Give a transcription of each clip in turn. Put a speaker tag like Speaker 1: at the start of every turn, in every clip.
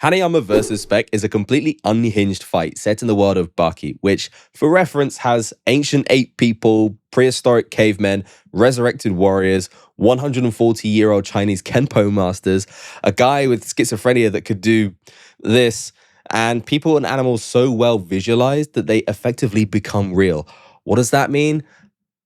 Speaker 1: Hanayama vs. Spec is a completely unhinged fight set in the world of Baki, which, for reference, has ancient ape people, prehistoric cavemen, resurrected warriors, 140-year-old Chinese Kenpo masters, a guy with schizophrenia that could do this, and people and animals so well visualized that they effectively become real. What does that mean?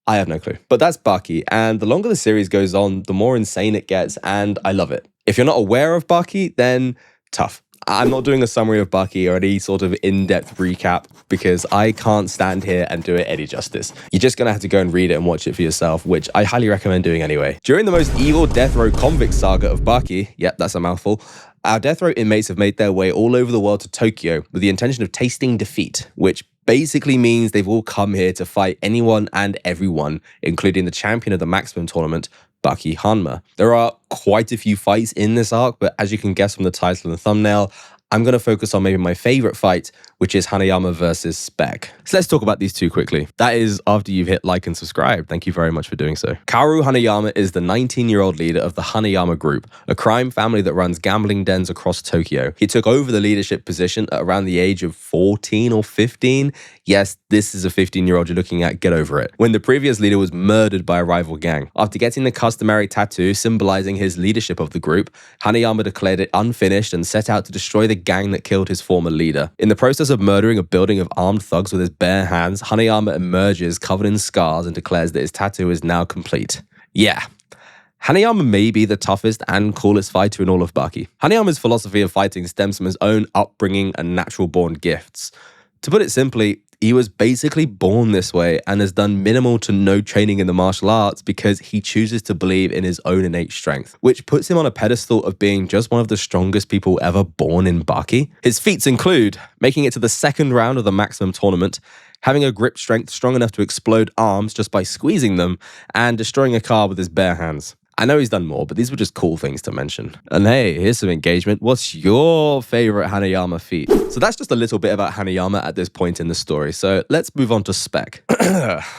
Speaker 1: I have no clue. But that's Baki, and the longer the series goes on, the more insane it gets, and I love it. If you're not aware of Baki, then tough. I'm not doing a summary of Baki or any sort of in-depth recap because I can't stand here and do it any justice. You're just going to have to go and read it and watch it for yourself, which I highly recommend doing anyway. During the most evil death row convict saga of Baki, yep, that's a mouthful, our death row inmates have made their way all over the world to Tokyo with the intention of tasting defeat, which basically means they've all come here to fight anyone and everyone, including the champion of the maximum tournament, Baki Hanma. There are quite a few fights in this arc, but as you can guess from the title and the thumbnail, I'm going to focus on maybe my favorite fight, which is Hanayama versus Spec. So let's talk about these two quickly. That is after you've hit like and subscribe. Thank you very much for doing so. Kaoru Hanayama is the 19-year-old leader of the Hanayama Group, a crime family that runs gambling dens across Tokyo. He took over the leadership position at around the age of 14 or 15. Yes, this is a 15-year-old you're looking at, get over it. When the previous leader was murdered by a rival gang. After getting the customary tattoo symbolizing his leadership of the group, Hanayama declared it unfinished and set out to destroy the gang that killed his former leader. In the process of murdering a building of armed thugs with his bare hands, Hanayama emerges covered in scars and declares that his tattoo is now complete. Yeah. Hanayama may be the toughest and coolest fighter in all of Baki. Hanayama's philosophy of fighting stems from his own upbringing and natural-born gifts. To put it simply, he was basically born this way and has done minimal to no training in the martial arts because he chooses to believe in his own innate strength, which puts him on a pedestal of being just one of the strongest people ever born in Baki. His feats include making it to the second round of the maximum tournament, having a grip strength strong enough to explode arms just by squeezing them, and destroying a car with his bare hands. I know he's done more, but these were just cool things to mention. And hey, here's some engagement. What's your favorite Hanayama feat? So that's just a little bit about Hanayama at this point in the story. So let's move on to Spec.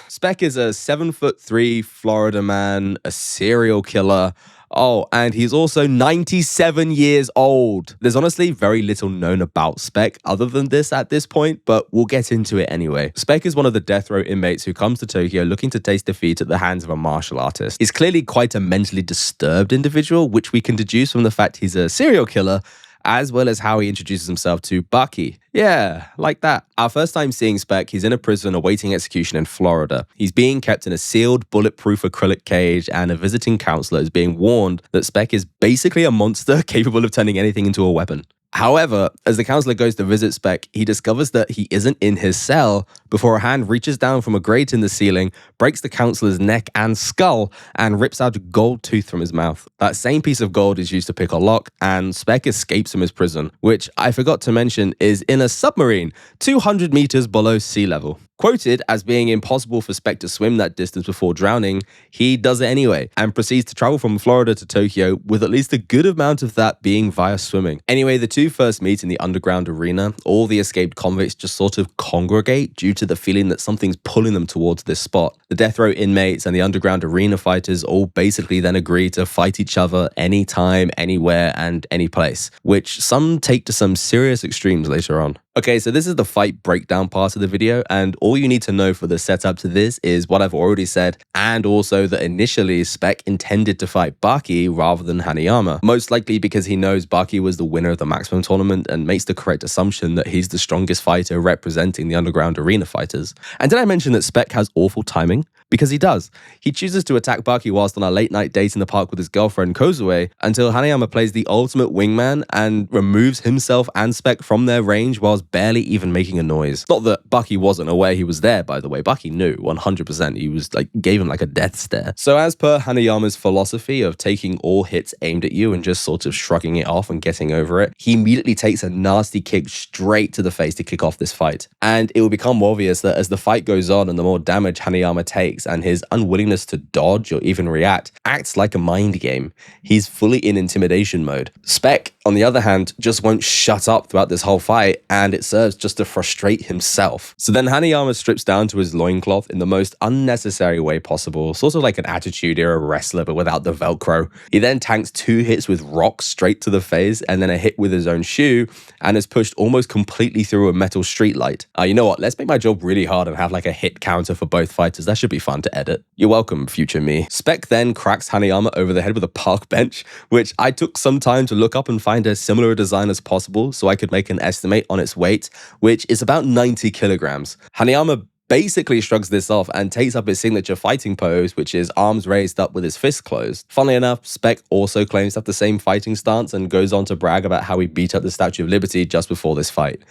Speaker 1: Spec is a 7'3" Florida man, a serial killer. Oh, and he's also 97 years old. There's honestly very little known about Spec other than this at this point, but we'll get into it anyway. Spec is one of the death row inmates who comes to Tokyo looking to taste defeat at the hands of a martial artist. He's clearly quite a mentally disturbed individual, which we can deduce from the fact he's a serial killer, as well as how he introduces himself to Baki. Yeah, like that. Our first time seeing Spec, he's in a prison awaiting execution in Florida. He's being kept in a sealed, bulletproof acrylic cage, and a visiting counselor is being warned that Spec is basically a monster capable of turning anything into a weapon. However, as the counselor goes to visit Spec, he discovers that he isn't in his cell before a hand reaches down from a grate in the ceiling, breaks the counselor's neck and skull, and rips out a gold tooth from his mouth. That same piece of gold is used to pick a lock, and Spec escapes from his prison, which I forgot to mention is in a submarine 200 meters below sea level. Quoted as being impossible for Spec to swim that distance before drowning, he does it anyway and proceeds to travel from Florida to Tokyo, with at least a good amount of that being via swimming. Anyway, the two first meet in the underground arena. All the escaped convicts just sort of congregate due to the feeling that something's pulling them towards this spot. The death row inmates and the underground arena fighters all basically then agree to fight each other anytime, anywhere, and any place, which some take to some serious extremes later on. Okay, so this is the fight breakdown part of the video, and all you need to know for the setup to this is what I've already said, and also that initially Spec intended to fight Baki rather than Hanayama, most likely because he knows Baki was the winner of the maximum tournament and makes the correct assumption that he's the strongest fighter representing the underground arena fighters. And did I mention that Spec has awful timing? Because he does. He chooses to attack Baki whilst on a late night date in the park with his girlfriend Kozue until Hanayama plays the ultimate wingman and removes himself and Spec from their range whilst barely even making a noise. Not that Baki wasn't aware he was there, by the way. Baki knew 100%. He was gave him a death stare. So as per Hanayama's philosophy of taking all hits aimed at you and just sort of shrugging it off and getting over it, he immediately takes a nasty kick straight to the face to kick off this fight. And it will become obvious that as the fight goes on and the more damage Hanayama takes, mistakes, and his unwillingness to dodge or even react acts like a mind game. He's fully in intimidation mode. Spec, on the other hand, just won't shut up throughout this whole fight, and it serves just to frustrate himself. So then Hanayama strips down to his loincloth in the most unnecessary way possible, sort of like an Attitude Era wrestler but without the Velcro. He then tanks 2 hits with rocks straight to the face and then a hit with his own shoe, and is pushed almost completely through a metal streetlight. You know what, let's make my job really hard and have like a hit counter for both fighters. That should be fun to edit. You're welcome, future me. Spec then cracks Hanayama over the head with a park bench, which I took some time to look up and find a similar design as possible so I could make an estimate on its weight, which is about 90 kilograms. Hanayama basically shrugs this off and takes up his signature fighting pose, which is arms raised up with his fists closed. Funnily enough, Spec also claims to have the same fighting stance and goes on to brag about how he beat up the Statue of Liberty just before this fight.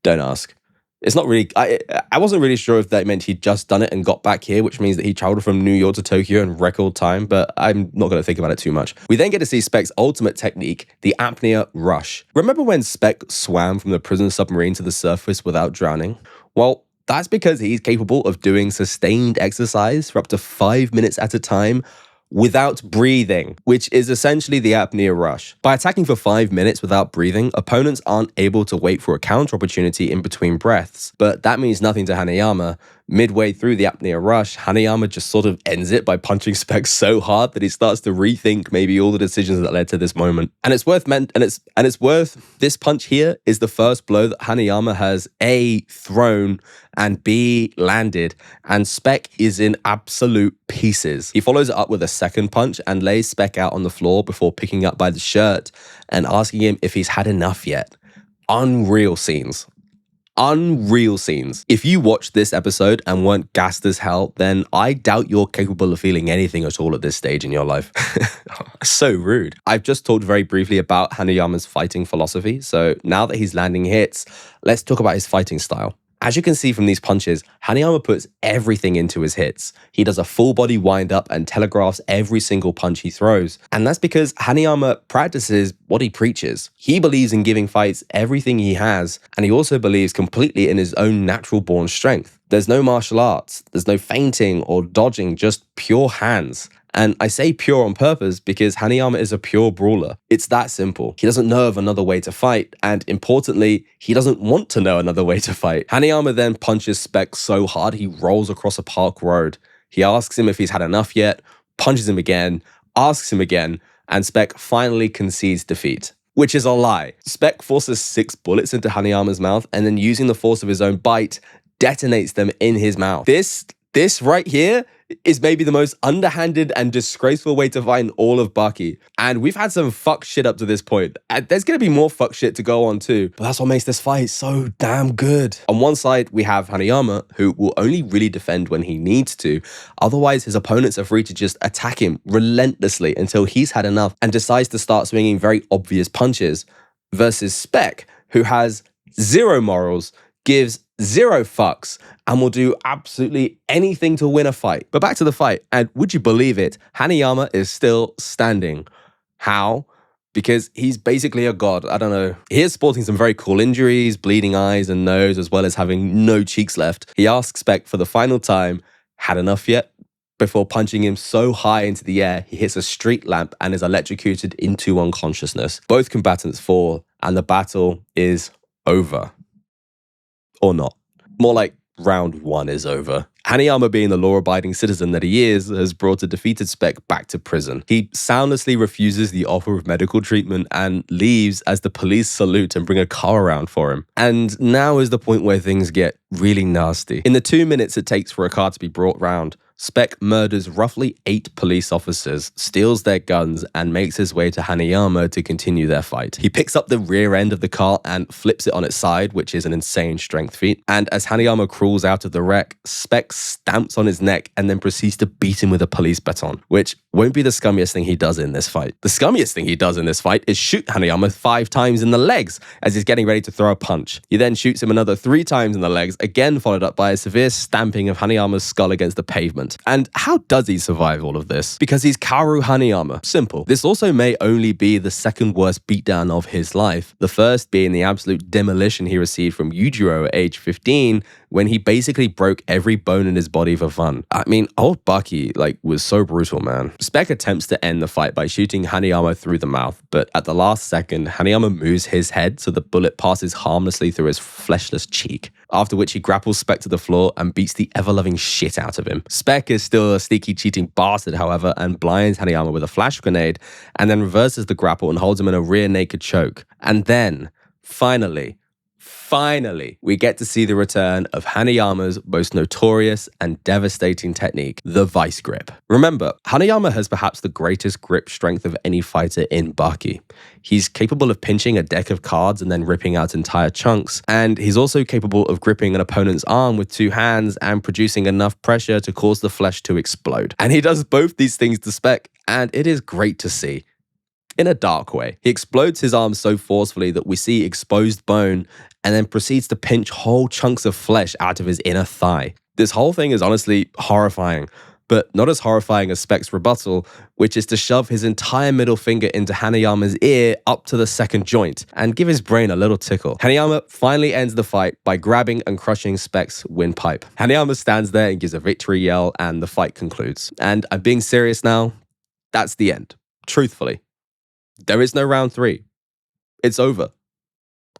Speaker 1: Don't ask. It's not really, I wasn't really sure if that meant he'd just done it and got back here, which means that he traveled from New York to Tokyo in record time, but I'm not going to think about it too much. We then get to see Spec's ultimate technique, the apnea rush. Remember when Spec swam from the prison submarine to the surface without drowning? Well, that's because he's capable of doing sustained exercise for up to 5 minutes at a time without breathing, which is essentially the apnea rush. By attacking for 5 minutes without breathing, opponents aren't able to wait for a counter opportunity in between breaths. But that means nothing to Hanayama. Midway through the apnea rush, Hanayama just sort of ends it by punching Spec so hard that he starts to rethink maybe all the decisions that led to this moment. And it's worth this punch here is the first blow that Hanayama has A, thrown, and B, landed, and Spec is in absolute pieces. He follows it up with a second punch and lays Spec out on the floor before picking up by the shirt and asking him if he's had enough yet. Unreal scenes. Unreal scenes. If you watched this episode and weren't gassed as hell, then I doubt you're capable of feeling anything at all at this stage in your life. So rude. I've just talked very briefly about Hanayama's fighting philosophy, so now that he's landing hits, let's talk about his fighting style. As you can see from these punches, Hanayama puts everything into his hits. He does a full body wind up and telegraphs every single punch he throws. And that's because Hanayama practices what he preaches. He believes in giving fights everything he has, and he also believes completely in his own natural born strength. There's no martial arts, there's no feinting or dodging, just pure hands. And I say pure on purpose because Hanayama is a pure brawler. It's that simple. He doesn't know of another way to fight, and importantly, he doesn't want to know another way to fight. Hanayama then punches Spec so hard he rolls across a park road. He asks him if he's had enough yet, punches him again, asks him again, and Spec finally concedes defeat. Which is a lie. Spec forces 6 bullets into Hanayama's mouth and then using the force of his own bite, detonates them in his mouth. This right here is maybe the most underhanded and disgraceful way to fight in all of Baki. And we've had some fuck shit up to this point. And there's going to be more fuck shit to go on too. But that's what makes this fight so damn good. On one side, we have Hanayama, who will only really defend when he needs to. Otherwise, his opponents are free to just attack him relentlessly until he's had enough and decides to start swinging very obvious punches. Versus Spec, who has zero morals, gives zero fucks, and will do absolutely anything to win a fight. But back to the fight, and would you believe it, Hanayama is still standing. How? Because he's basically a god. I don't know. He is sporting some very cool injuries, bleeding eyes and nose, as well as having no cheeks left. He asks Spec for the final time, had enough yet? Before punching him so high into the air, he hits a street lamp and is electrocuted into unconsciousness. Both combatants fall, and the battle is over. Or not. More like round 1 is over. Hanayama, being the law-abiding citizen that he is, has brought a defeated Spec back to prison. He soundlessly refuses the offer of medical treatment and leaves as the police salute and bring a car around for him. And now is the point where things get really nasty. In the 2 minutes it takes for a car to be brought round, Spec murders roughly 8 police officers, steals their guns, and makes his way to Hanayama to continue their fight. He picks up the rear end of the car and flips it on its side, which is an insane strength feat. And as Hanayama crawls out of the wreck, Spec stamps on his neck and then proceeds to beat him with a police baton, which won't be the scummiest thing he does in this fight. The scummiest thing he does in this fight is shoot Hanayama 5 times in the legs as he's getting ready to throw a punch. He then shoots him another 3 times in the legs, again followed up by a severe stamping of Hanayama's skull against the pavement. event. And how does he survive all of this? Because he's Kaoru Hanayama. Simple. This also may only be the second worst beatdown of his life, the first being the absolute demolition he received from Yujiro at age 15, when he basically broke every bone in his body for fun. I mean, old Baki, was so brutal, man. Spec attempts to end the fight by shooting Hanayama through the mouth, but at the last second, Hanayama moves his head so the bullet passes harmlessly through his fleshless cheek, after which he grapples Spec to the floor and beats the ever-loving shit out of him. Spec is still a sneaky cheating bastard, however, and blinds Hanayama with a flash grenade, and then reverses the grapple and holds him in a rear naked choke. And then, finally, we get to see the return of Hanayama's most notorious and devastating technique, the vice grip. Remember, Hanayama has perhaps the greatest grip strength of any fighter in Baki. He's capable of pinching a deck of cards and then ripping out entire chunks, and he's also capable of gripping an opponent's arm with two hands and producing enough pressure to cause the flesh to explode. And he does both these things to Spec, and it is great to see. In a dark way. He explodes his arm so forcefully that we see exposed bone and then proceeds to pinch whole chunks of flesh out of his inner thigh. This whole thing is honestly horrifying, but not as horrifying as Spec's rebuttal, which is to shove his entire middle finger into Hanayama's ear up to the second joint and give his brain a little tickle. Hanayama finally ends the fight by grabbing and crushing Spec's windpipe. Hanayama stands there and gives a victory yell, and the fight concludes. And I'm being serious now, that's the end. Truthfully. There is no round 3. It's over.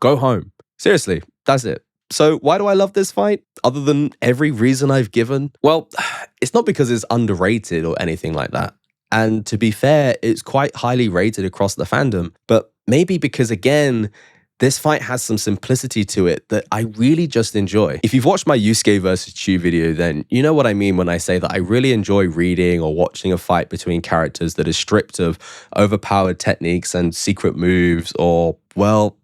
Speaker 1: Go home. Seriously, that's it. So why do I love this fight? Other than every reason I've given? Well, it's not because it's underrated or anything like that. And to be fair, it's quite highly rated across the fandom. But maybe because, again, this fight has some simplicity to it that I really just enjoy. If you've watched my Yusuke vs. Chu video, then you know what I mean when I say that I really enjoy reading or watching a fight between characters that is stripped of overpowered techniques and secret moves or, well,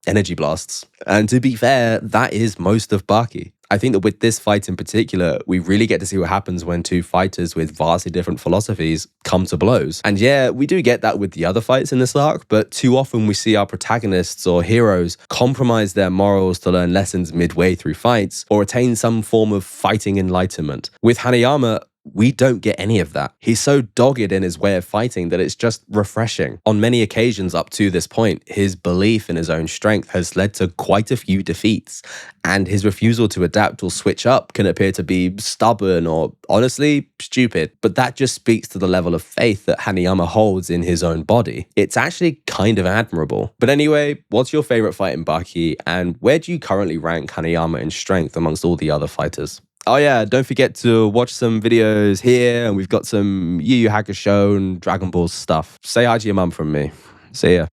Speaker 1: energy blasts. And to be fair, that is most of Baki. I think that with this fight in particular, we really get to see what happens when two fighters with vastly different philosophies come to blows. And yeah, we do get that with the other fights in this arc, but too often we see our protagonists or heroes compromise their morals to learn lessons midway through fights or attain some form of fighting enlightenment. With Hanayama, we don't get any of that. He's so dogged in his way of fighting that it's just refreshing. On many occasions up to this point, his belief in his own strength has led to quite a few defeats, and his refusal to adapt or switch up can appear to be stubborn or, honestly, stupid. But that just speaks to the level of faith that Hanayama holds in his own body. It's actually kind of admirable. But anyway, what's your favorite fight in Baki, and where do you currently rank Hanayama in strength amongst all the other fighters? Oh yeah, don't forget to watch some videos here, and we've got some Yu Yu Hakusho and Dragon Ball stuff. Say hi to your mum from me. See ya.